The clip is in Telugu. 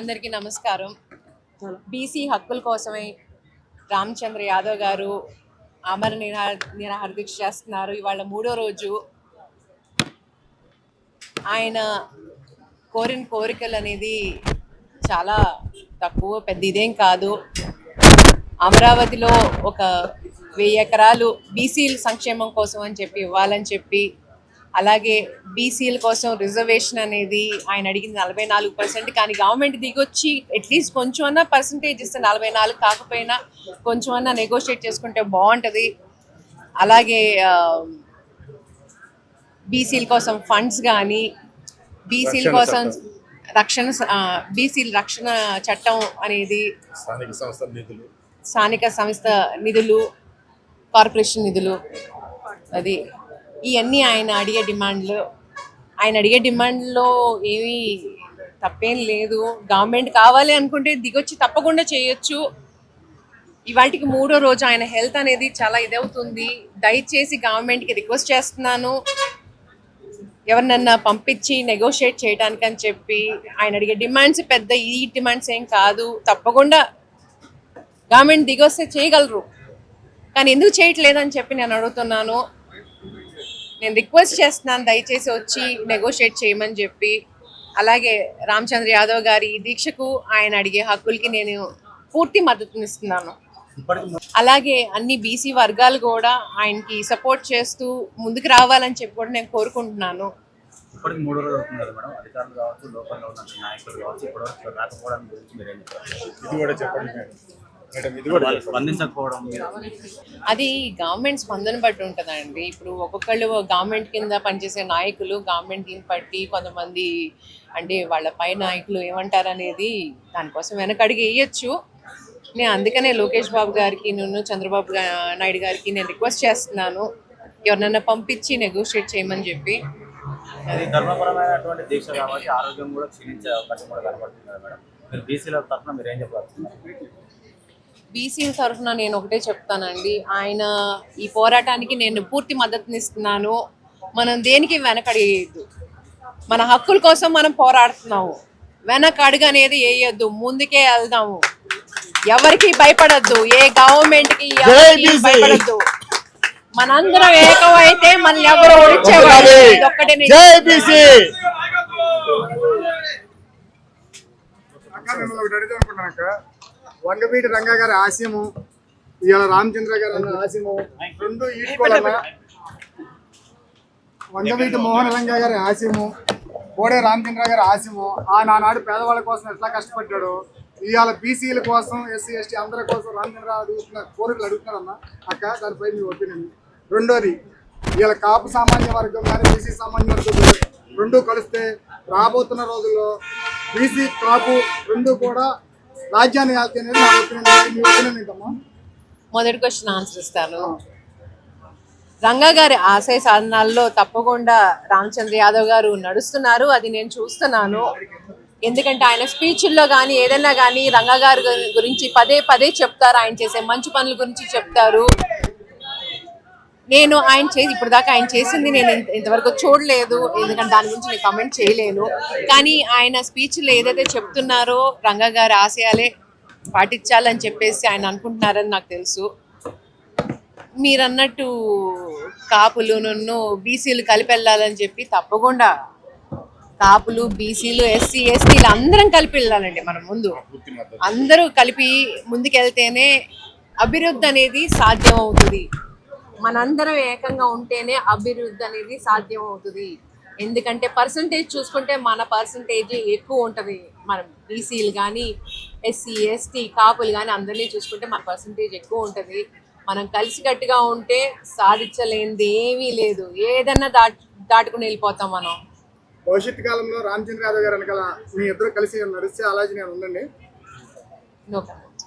అందరికీ నమస్కారం. బీసీ హక్కుల కోసమే రామచంద్ర యాదవ్ గారు అమర నిరాహార దీక్ష చేస్తున్నారు. ఇవాళ 3వ రోజు. ఆయన కోరిన కోరికలు అనేది చాలా తక్కువ, పెద్ద ఇదేం కాదు. అమరావతిలో ఒక 1000 ఎకరాలు బీసీల సంక్షేమం కోసం అని చెప్పి ఇవ్వాలని చెప్పి, అలాగే బీసీల కోసం రిజర్వేషన్ అనేది ఆయన అడిగింది 44%. కానీ గవర్నమెంట్ దిగొచ్చి అట్లీస్ట్ కొంచెం అన్నా పర్సంటేజ్ ఇస్తే 44 కాకపోయినా కొంచెం అన్నా నెగోషియేట్ చేసుకుంటే బాగుంటుంది. అలాగే బీసీల కోసం ఫండ్స్ కానీ, బీసీల కోసం బీసీల రక్షణ చట్టం అనేది, స్థానిక సంస్థ నిధులు, కార్పొరేషన్ నిధులు, అది ఇవన్నీ ఆయన అడిగే డిమాండ్లో ఏమీ తప్పేం లేదు. గవర్నమెంట్ కావాలి అనుకుంటే దిగొచ్చి తప్పకుండా చేయొచ్చు. ఇవాటికి 3వ రోజు. ఆయన హెల్త్ అనేది చాలా ఇదవుతుంది. దయచేసి గవర్నమెంట్కి రిక్వెస్ట్ చేస్తున్నాను, ఎవరినన్నా పంపించి నెగోషియేట్ చేయడానికి అని చెప్పి. ఆయన అడిగే డిమాండ్స్ పెద్ద ఈ డిమాండ్స్ ఏం కాదు. తప్పకుండా గవర్నమెంట్ దిగొస్తే చేయగలరు, కానీ ఎందుకు చేయట్లేదని చెప్పి నేను అడుగుతున్నాను. నేను రిక్వెస్ట్ చేస్తున్నాను, దయచేసి వచ్చి నెగోషియేట్ చేయమని చెప్పి. అలాగే రామచంద్ర యాదవ్ గారి ఈ దీక్షకు, ఆయన అడిగే హక్కులకి నేను పూర్తి మద్దతునిస్తున్నాను. అలాగే అన్ని బీసీ వర్గాలు కూడా ఆయనకి సపోర్ట్ చేస్తూ ముందుకు రావాలని చెప్పి కూడా నేను కోరుకుంటున్నాను. ఇప్పటికి 3 రోజులు అవుతుంది కదా మేడం, అధికారులు కావచ్చు, లోకల్లో ఉన్న నాయకులు కావచ్చు, ఇప్పటివరకు రాకపోవడం గురించి మీరేం స్పందించకపోవడం? అది గవర్నమెంట్ స్పందన బట్టి ఉంటుందండి. ఇప్పుడు ఒక్కొక్కళ్ళు గవర్నమెంట్ కింద పనిచేసే నాయకులు గవర్నమెంట్ దీన్ని బట్టి, కొంతమంది అంటే వాళ్ళ పై నాయకులు ఏమంటారు అనేది దానికోసం వెనకడిగి వేయచ్చు. నేను అందుకనే లోకేష్ బాబు గారికి, చంద్రబాబు నాయుడు గారికి నేను రిక్వెస్ట్ చేస్తున్నాను, ఎవరినన్నా పంపించి నెగోషియేట్ చేయమని చెప్పి. అది ధర్మపరమైనటువంటి దీక్ష కాబట్టి ఆరోగ్యం కూడా క్షీణించే అవకాశం కూడా కనబడుతుంది కదా మేడం. మీరు బీసీల తరఫున మీరు ఏం చెప్పాల్సింది? బీసీల తరఫున నేను ఒకటే చెప్తానండి, ఆయన ఈ పోరాటానికి నేను పూర్తి మద్దతునిస్తున్నాను. మనం దేనికి వెనకడిగేయద్దు. మన హక్కుల కోసం మనం పోరాడుతున్నాము. వెనక అడుగు అనేది వేయొద్దు, ముందుకే వెళ్దాము. ఎవరికి భయపడద్దు, ఏ గవర్నమెంట్కి భయపడద్దు. మనందరం ఏకమైతే మనల్ని ఎవరు ఓడించేవాళ్ళు. వంగవీటి రంగా గారి ఆశయము, ఇవాళ రామచంద్ర గారు అన్న ఆశయము రెండు ఈడుకోవాలన్నా. వంగవీటి మోహన రంగా గారి ఆశయము, కోడే రామచంద్ర గారి ఆశయము. నానాడు పేదవాళ్ళ కోసం ఎట్లా కష్టపడ్డాడు, ఇవాళ బీసీల కోసం, ఎస్సీ ఎస్టీ అందరి కోసం రామచంద్ర అడుగుతున్న కోరికలు అడుగుతున్నారన్న అక్క. దానిపై మీ ఒపీనియన్. రెండోది, ఇవాళ కాపు సామాన్య వర్గం కానీ బీసీ సామాన్య వర్గం రెండు కలిస్తే రాబోతున్న రోజుల్లో బీసీ కాపు రెండు కూడా రాజ్యాన్ని వెళ్తే అనేది నా ఒపీనియన్. మీ ఒపీనియన్ ఏంటమ్మా? మొదటి క్వశ్చన్ ఆన్సర్ ఇస్తాను. రంగా గారి ఆశయ సాధనాల్లో తప్పకుండా రామచంద్ర యాదవ్ గారు నడుస్తున్నారు, అది నేను చూస్తున్నాను. ఎందుకంటే ఆయన స్పీచ్ల్లో కానీ ఏదైనా కానీ రంగా గారి గురించి పదే పదే చెప్తారు. ఆయన చేసే మంచి పనుల గురించి చెప్తారు. నేను ఇప్పుడు దాకా ఆయన చేసింది నేను ఇంతవరకు చూడలేదు, ఎందుకంటే దాని గురించి నేను కమెంట్ చేయలేను. కానీ ఆయన స్పీచ్లో ఏదైతే చెప్తున్నారో రంగా గారి ఆశయాలే పాటించాలని చెప్పేసి ఆయన అనుకుంటున్నారని నాకు తెలుసు. మీరన్నట్టు కాపులు బీసీలు కలిపి వెళ్ళాలని చెప్పి, తప్పకుండా కాపులు, బీసీలు, ఎస్సీ ఎస్టీలు అందరం కలిపి వెళ్ళాలండి. మనం ముందు అందరూ కలిపి ముందుకెళ్తేనే అభివృద్ధి అనేది సాధ్యం అవుతుంది. మనందరం ఏకంగా ఉంటేనే అభివృద్ధి అనేది సాధ్యం అవుతుంది. ఎందుకంటే పర్సంటేజ్ చూసుకుంటే మన పర్సంటేజ్ ఎక్కువ ఉంటుంది. మనం బీసీలు కానీ, ఎస్సీ ఎస్టీ, కాపులు కానీ అందరినీ చూసుకుంటే మన పర్సంటేజ్ ఎక్కువ ఉంటుంది. మనం కలిసికట్టుగా ఉంటే సాధించలేనిది ఏమీ లేదు. ఏదన్నా దాటుకుని వెళ్ళిపోతాం మనం. భవిష్యత్ కాలంలో రామచంద్ర యాదవ్ గారు వెనకాల మీ ఇద్దరు కలిసి నడిస్తే అలాగే నేను ఉండండి. No comment.